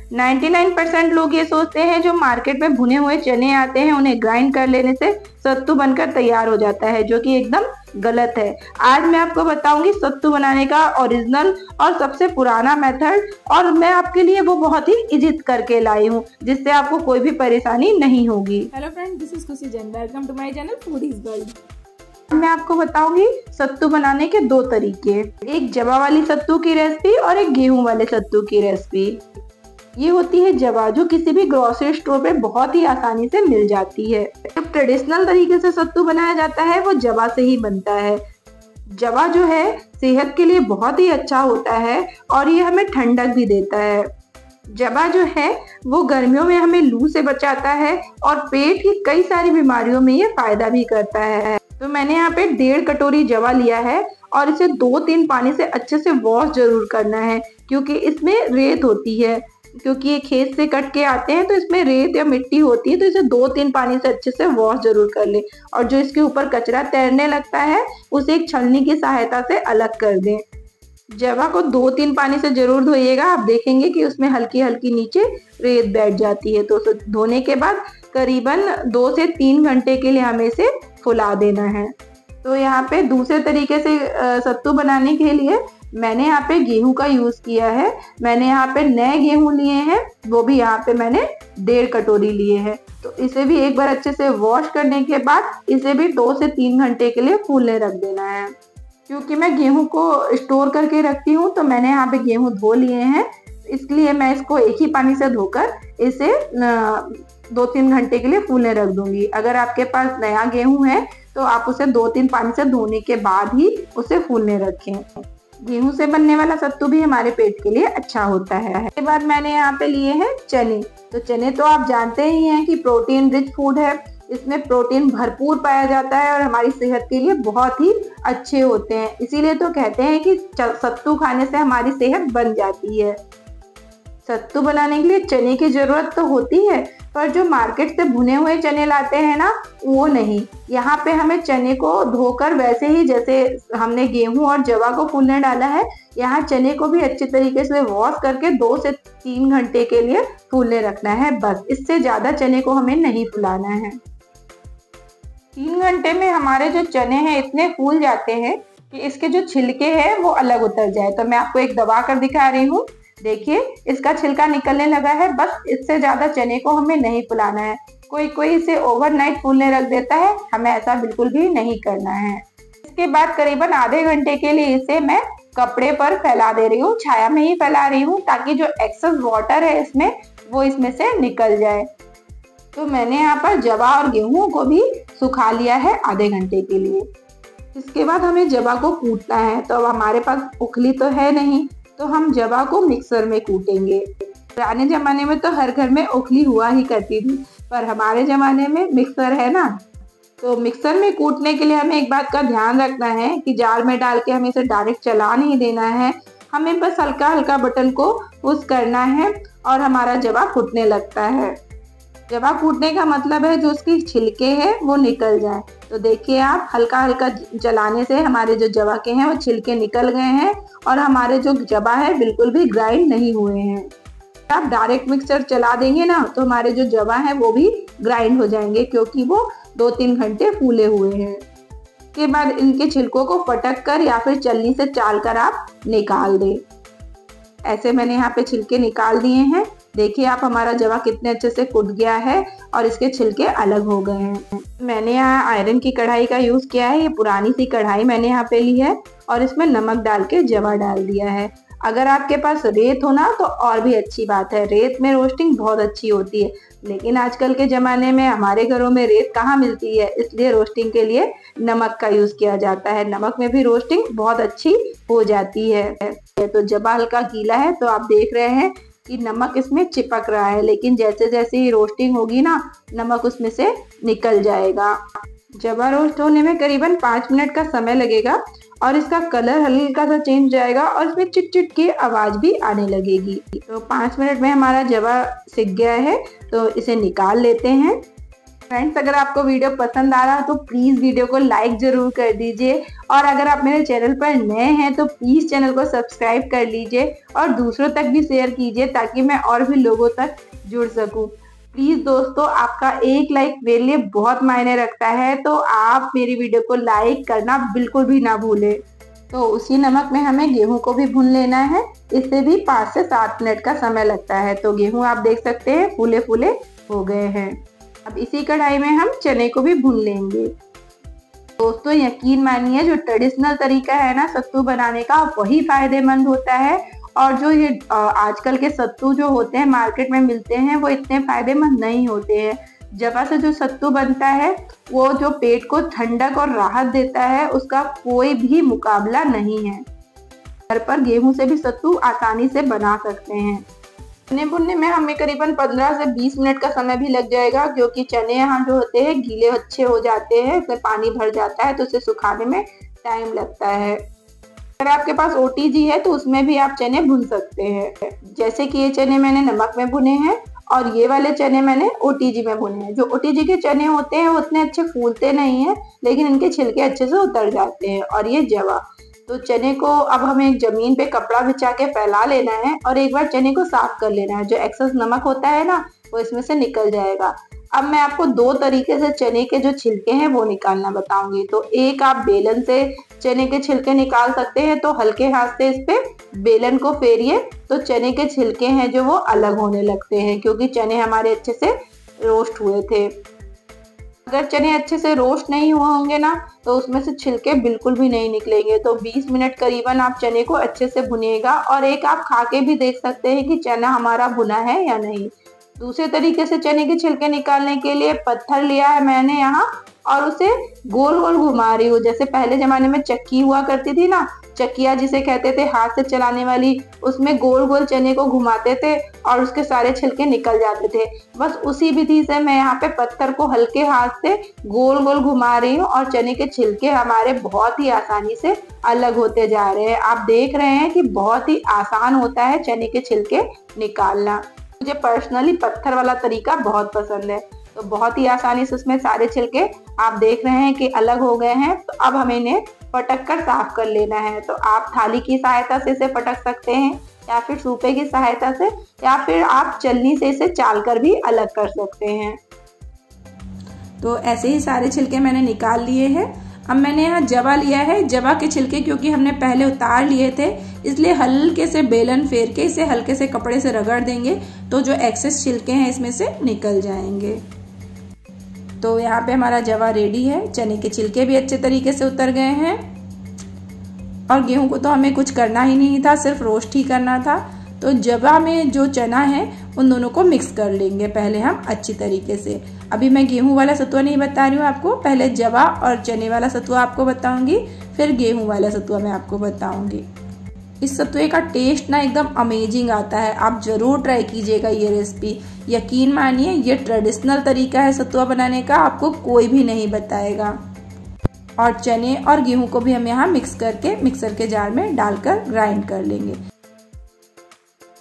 99% लोग ये सोचते हैं जो मार्केट में भुने हुए चने आते हैं उन्हें ग्राइंड कर लेने से सत्तू बनकर तैयार हो जाता है, जो कि एकदम गलत है। आज मैं आपको बताऊंगी सत्तू बनाने का ओरिजिनल और सबसे पुराना मेथड, और मैं आपके लिए वो बहुत ही इजी करके लाई हूँ जिससे आपको कोई भी परेशानी नहीं होगी। Hello friend, this is Khushi Jain. Welcome to my channel foodies world. मैं आपको बताऊंगी सत्तू बनाने के दो तरीके, एक जवा वाली सत्तू की रेसिपी और एक गेहूं वाले सत्तू की रेसिपी। ये होती है जवा, जो किसी भी ग्रोसरी स्टोर पे बहुत ही आसानी से मिल जाती है। जो ट्रेडिशनल तरीके से सत्तू बनाया जाता है वो जवा से ही बनता है। जवा जो है सेहत के लिए बहुत ही अच्छा होता है और ये हमें ठंडक भी देता है। जवा जो है वो गर्मियों में हमें लू से बचाता है और पेट की कई सारी बीमारियों में ये फायदा भी करता है। तो मैंने यहाँ पे 1.5 कटोरी जवा लिया है और इसे 2-3 पानी से अच्छे से वॉश जरूर करना है, क्योंकि इसमें रेत होती है। क्योंकि ये खेत से कट के आते हैं तो इसमें रेत या मिट्टी होती है, तो इसे 2-3 पानी से अच्छे से वॉश जरूर कर ले। और जो इसके ऊपर कचरा तैरने लगता है उसे एक छलनी की सहायता से अलग कर दें। जवा को 2-3 पानी से जरूर धोइएगा। आप देखेंगे कि उसमें हल्की हल्की नीचे रेत बैठ जाती है। तो धोने के बाद करीबन 2 से 3 घंटे के लिए हमें इसे फुला देना है। तो यहाँ पे दूसरे तरीके से सत्तू बनाने के लिए मैंने यहाँ पे गेहूं का यूज किया है। मैंने यहाँ पे नए गेहूं लिए हैं, वो भी यहाँ पे मैंने 1.5 कटोरी लिए हैं। तो इसे भी एक बार अच्छे से वॉश करने के बाद इसे भी 2 से 3 घंटे के लिए फूलने रख देना है। क्योंकि मैं गेहूं को स्टोर करके रखती हूँ तो मैंने यहाँ पे गेहूं धो लिए हैं, इसलिए मैं इसको एक ही पानी से धोकर इसे 2-3 घंटे के लिए फूलने रख दूंगी। अगर आपके पास नया गेहूं है तो आप उसे 2-3 पानी से धोने के बाद ही उसे फूलने रखें। गेहूं से बनने वाला सत्तू भी हमारे पेट के लिए अच्छा होता है। इसके बाद मैंने यहाँ पे लिए हैं चने। तो चने तो आप जानते ही हैं कि प्रोटीन रिच फूड है, इसमें प्रोटीन भरपूर पाया जाता है और हमारी सेहत के लिए बहुत ही अच्छे होते हैं। इसीलिए तो कहते हैं कि सत्तू खाने से हमारी सेहत बन जाती है। सत्तू बनाने के लिए चने की जरूरत तो होती है, पर जो मार्केट से भुने हुए चने लाते हैं ना, वो नहीं। यहाँ पे हमें चने को धोकर वैसे ही जैसे हमने गेहूं और जवा को फूलने डाला है, यहाँ चने को भी अच्छे तरीके से वॉश करके 2 से 3 घंटे के लिए फूलने रखना है। बस इससे ज्यादा चने को हमें नहीं फुलाना है। 3 घंटे में हमारे जो चने हैं इतने फूल जाते हैं कि इसके जो छिलके हैं वो अलग उतर जाए। तो मैं आपको एक दबा कर दिखा रही हूँ, देखिए इसका छिलका निकलने लगा है। बस इससे ज्यादा चने को हमें नहीं फुलाना है। कोई कोई इसे ओवरनाइट फूलने रख देता है, हमें ऐसा बिल्कुल भी नहीं करना है। इसके बाद करीबन आधे घंटे के लिए इसे मैं कपड़े पर फैला दे रही हूँ, छाया में ही फैला रही हूँ, ताकि जो एक्सेस वाटर है इसमें वो इसमें से निकल जाए। तो मैंने यहाँ पर जवा और गेहूं को भी सुखा लिया है आधे घंटे के लिए। इसके बाद हमें जवा को कूटना है। तो अब हमारे पास उखली तो है नहीं, तो हम जवा को मिक्सर में कूटेंगे। पुराने जमाने में तो हर घर में उखली हुआ ही करती थी, पर हमारे जमाने में मिक्सर है ना, तो मिक्सर में कूटने के लिए हमें एक बात का ध्यान रखना है कि जार में डाल के हमें इसे डायरेक्ट चला नहीं देना है। हमें बस हल्का हल्का बटन को पुश करना है और हमारा जवा फूटने लगता है। जवा फूटने का मतलब है जो उसकी छिलके हैं वो निकल जाए। तो देखिए आप हल्का हल्का चलाने से हमारे जो जवा के हैं वो छिलके निकल गए हैं और हमारे जो जवा है बिल्कुल भी ग्राइंड नहीं हुए हैं। आप डायरेक्ट मिक्सर चला देंगे ना तो हमारे जो जवा है वो भी ग्राइंड हो जाएंगे, क्योंकि वो 2-3 घंटे फूले हुए हैं। इसके बाद इनके छिलकों को फटक कर या फिर चलनी से चाल कर आप निकाल दें। ऐसे मैंने यहाँ पे छिलके निकाल दिए हैं। देखिए आप हमारा जवा कितने अच्छे से कुट गया है और इसके छिलके अलग हो गए हैं। मैंने यहाँ आयरन की कढ़ाई का यूज किया है। ये पुरानी सी कढ़ाई मैंने यहाँ पे ली है और इसमें नमक डाल के जवा डाल दिया है। अगर आपके पास रेत हो ना तो और भी अच्छी बात है, रेत में रोस्टिंग बहुत अच्छी होती है। लेकिन आजकल के ज़माने में हमारे घरों में रेत कहाँ मिलती है, इसलिए रोस्टिंग के लिए नमक का यूज़ किया जाता है। नमक में भी रोस्टिंग बहुत अच्छी हो जाती है। तो जब हल्का गीला है तो आप देख रहे हैं कि नमक इसमें चिपक रहा है, लेकिन जैसे जैसे ही रोस्टिंग होगी ना नमक उसमें से निकल जाएगा। जवा रोस्ट होने में करीबन 5 मिनट का समय लगेगा और इसका कलर हल्का सा चेंज जाएगा और इसमें चिट चिट की आवाज़ भी आने लगेगी। तो 5 मिनट में हमारा जवा सिक गया है, तो इसे निकाल लेते हैं। फ्रेंड्स, अगर आपको वीडियो पसंद आ रहा है तो प्लीज वीडियो को लाइक जरूर कर दीजिए, और अगर आप मेरे चैनल पर नए हैं तो प्लीज चैनल को सब्सक्राइब कर लीजिए और दूसरों तक भी शेयर कीजिए ताकि मैं और भी लोगों तक जुड़ सकूं। प्लीज दोस्तों, आपका एक लाइक मेरे लिए बहुत मायने रखता है, तो आप मेरी वीडियो को लाइक करना बिल्कुल भी ना भूलें। तो उसी नमक में हमें गेहूं को भी भून लेना है। इससे भी 5 से 7 मिनट का समय लगता है। तो गेहूं आप देख सकते हैं फूले फूले हो गए हैं। अब इसी कढ़ाई में हम चने को भी भून लेंगे। दोस्तों, यकीन मानिए, जो ट्रेडिशनल तरीका है ना सत्तू बनाने का, वही फायदेमंद होता है। और जो ये आजकल के सत्तू जो होते हैं मार्केट में मिलते हैं, वो इतने फायदेमंद नहीं होते हैं। जवा से जो सत्तू बनता है वो जो पेट को ठंडक और राहत देता है, उसका कोई भी मुकाबला नहीं है। घर पर गेहूं से भी सत्तू आसानी से बना सकते हैं। चने भुनने में हमें करीबन 15 से 20 मिनट का समय भी लग जाएगा, क्योंकि चने यहाँ जो होते हैं गीले अच्छे हो जाते हैं, उसमें पानी भर जाता है तो उसे सुखाने में टाइम लगता है। अगर आपके पास OTG है तो उसमें भी आप चने भून सकते हैं। जैसे कि ये चने मैंने नमक में भुने हैं और ये वाले चने मैंने OTG में भुने हैं। जो OTG के चने होते हैं वो उतने अच्छे फूलते नहीं हैं, लेकिन इनके छिलके अच्छे से उतर जाते हैं। और ये जवा, तो चने को अब हमें एक जमीन पे कपड़ा बिछा के फैला लेना है और एक बार चने को साफ कर लेना है। जो एक्सेस नमक होता है ना, वो इसमें से निकल जाएगा। अब मैं आपको 2 तरीके से चने के जो छिलके हैं वो निकालना बताऊंगी। तो एक, आप बेलन से चने के छिलके निकाल सकते हैं। तो हल्के हाथ से इस पे बेलन को फेरिए तो चने के छिलके हैं जो वो अलग होने लगते हैं, क्योंकि चने हमारे अच्छे से रोस्ट हुए थे। अगर चने अच्छे से रोस्ट नहीं हुए होंगे ना, तो उसमें से छिलके बिल्कुल भी नहीं निकलेंगे। तो 20 मिनट करीबन आप चने को अच्छे से भुनिएगा। और एक, आप खा के भी देख सकते हैं कि चना हमारा भुना है या नहीं। दूसरे तरीके से चने के छिलके निकालने के लिए पत्थर लिया है मैंने यहाँ, और उसे गोल गोल घुमा रही हूँ। जैसे पहले जमाने में चक्की हुआ करती थी ना, चक्किया जिसे कहते थे, हाथ से चलाने वाली, उसमें गोल गोल चने को घुमाते थे और उसके सारे छिलके निकल जाते थे। बस उसी विधि से मैं यहाँ पे पत्थर को हल्के हाथ से गोल गोल घुमा रही हूँ और चने के छिलके हमारे बहुत ही आसानी से अलग होते जा रहे हैं। आप देख रहे हैं कि बहुत ही आसान होता है चने के छिलके निकालना। मुझे पर्सनली पत्थर वाला तरीका बहुत पसंद है। तो बहुत ही आसानी से उसमें सारे छिलके आप देख रहे हैं कि अलग हो गए हैं। तो अब हमें इन्हें पटक कर साफ कर लेना है। तो आप थाली की सहायता से इसे पटक सकते हैं, या फिर सूपे की सहायता से, या फिर आप छलनी से इसे चाल कर भी अलग कर सकते हैं। तो ऐसे ही सारे छिलके मैंने निकाल लिए हैं। अब मैंने यहाँ जवा लिया है। जवा के छिलके क्योंकि हमने पहले उतार लिए थे, इसलिए हल्के से बेलन फेर के इसे हल्के से कपड़े से रगड़ देंगे तो जो एक्सेस छिलके हैं इसमें से निकल जाएंगे। तो यहाँ पे हमारा जवा रेडी है। चने के छिलके भी अच्छे तरीके से उतर गए हैं और गेहूं को तो हमें कुछ करना ही नहीं था, सिर्फ रोस्ट ही करना था। तो जवा में जो चना है उन दोनों को मिक्स कर लेंगे पहले हम अच्छी तरीके से। अभी मैं गेहूं वाला सतुआ नहीं बता रही हूँ आपको, पहले जवा और चने वाला सतुआ आपको बताऊंगी, फिर गेहूं वाला सतुआ मैं आपको बताऊंगी। इस सतुए का टेस्ट ना एकदम अमेजिंग आता है। आप जरूर ट्राई कीजिएगा ये रेसिपी। यकीन मानिए, ये ट्रेडिशनल तरीका है सतुआ बनाने का, आपको कोई भी नहीं बताएगा। और चने और गेहूं को भी हम यहाँ मिक्स करके मिक्सर के जार में डालकर ग्राइंड कर लेंगे।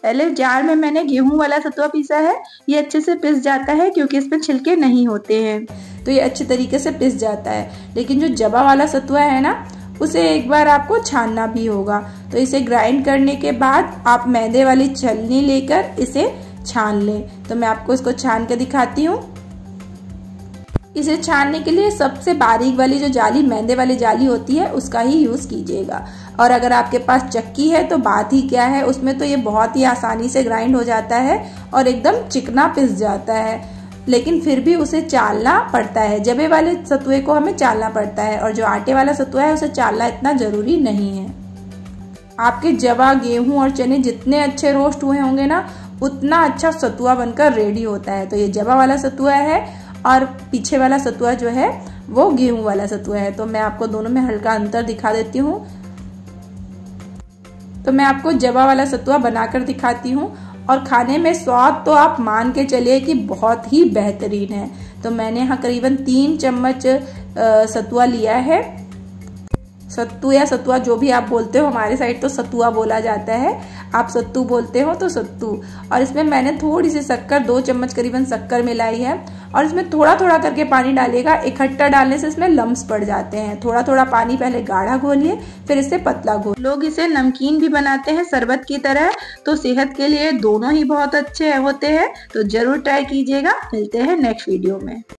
पहले जार में मैंने गेहूं वाला सतुआ पीसा है। ये अच्छे से पिस जाता है क्योंकि इसमें छिलके नहीं होते हैं, तो ये अच्छे तरीके से पिस जाता है। लेकिन जो जवा वाला सतुआ है ना, उसे एक बार आपको छानना भी होगा। तो इसे ग्राइंड करने के बाद आप मैदे वाली छलनी लेकर इसे छान लें। तो मैं आपको इसको छान के दिखाती हूँ। इसे छानने के लिए सबसे बारीक वाली जो जाली, मैदे वाली जाली होती है, उसका ही यूज कीजिएगा। और अगर आपके पास चक्की है तो बात ही क्या है, उसमें तो ये बहुत ही आसानी से ग्राइंड हो जाता है और एकदम चिकना पिस जाता है। लेकिन फिर भी उसे चालना पड़ता है। जवे वाले सतुए को हमें चालना पड़ता है और जो आटे वाला सतुआ है उसे चालना इतना जरूरी नहीं है। आपके जवा, गेहूं और चने जितने अच्छे रोस्ट हुए होंगे ना, उतना अच्छा सतुआ बनकर रेडी होता है। तो ये जवा वाला सतुआ है और पीछे वाला सतुआ जो है वो गेहूं वाला सतुआ है। तो मैं आपको दोनों में हल्का अंतर दिखा देती हूँ। तो मैं आपको जवा वाला सतुआ बनाकर दिखाती हूँ और खाने में स्वाद तो आप मान के चलिए कि बहुत ही बेहतरीन है। तो मैंने यहाँ करीबन 3 चम्मच सतुआ लिया है। सत्तू या सतुआ जो भी आप बोलते हो, हमारे साइड तो सतुआ बोला जाता है। आप सत्तू बोलते हो तो सत्तू। और इसमें मैंने थोड़ी सी शक्कर, 2 चम्मच करीबन शक्कर मिलाई है। और इसमें थोड़ा थोड़ा करके पानी डालिएगा, इकट्ठा डालने से इसमें लम्स पड़ जाते हैं। थोड़ा थोड़ा पानी पहले गाढ़ा घोलिए, फिर इससे पतला घोल। लोग इसे नमकीन भी बनाते हैं शरबत की तरह, तो सेहत के लिए दोनों ही बहुत अच्छे होते हैं। तो जरूर ट्राई कीजिएगा। मिलते हैं नेक्स्ट वीडियो में।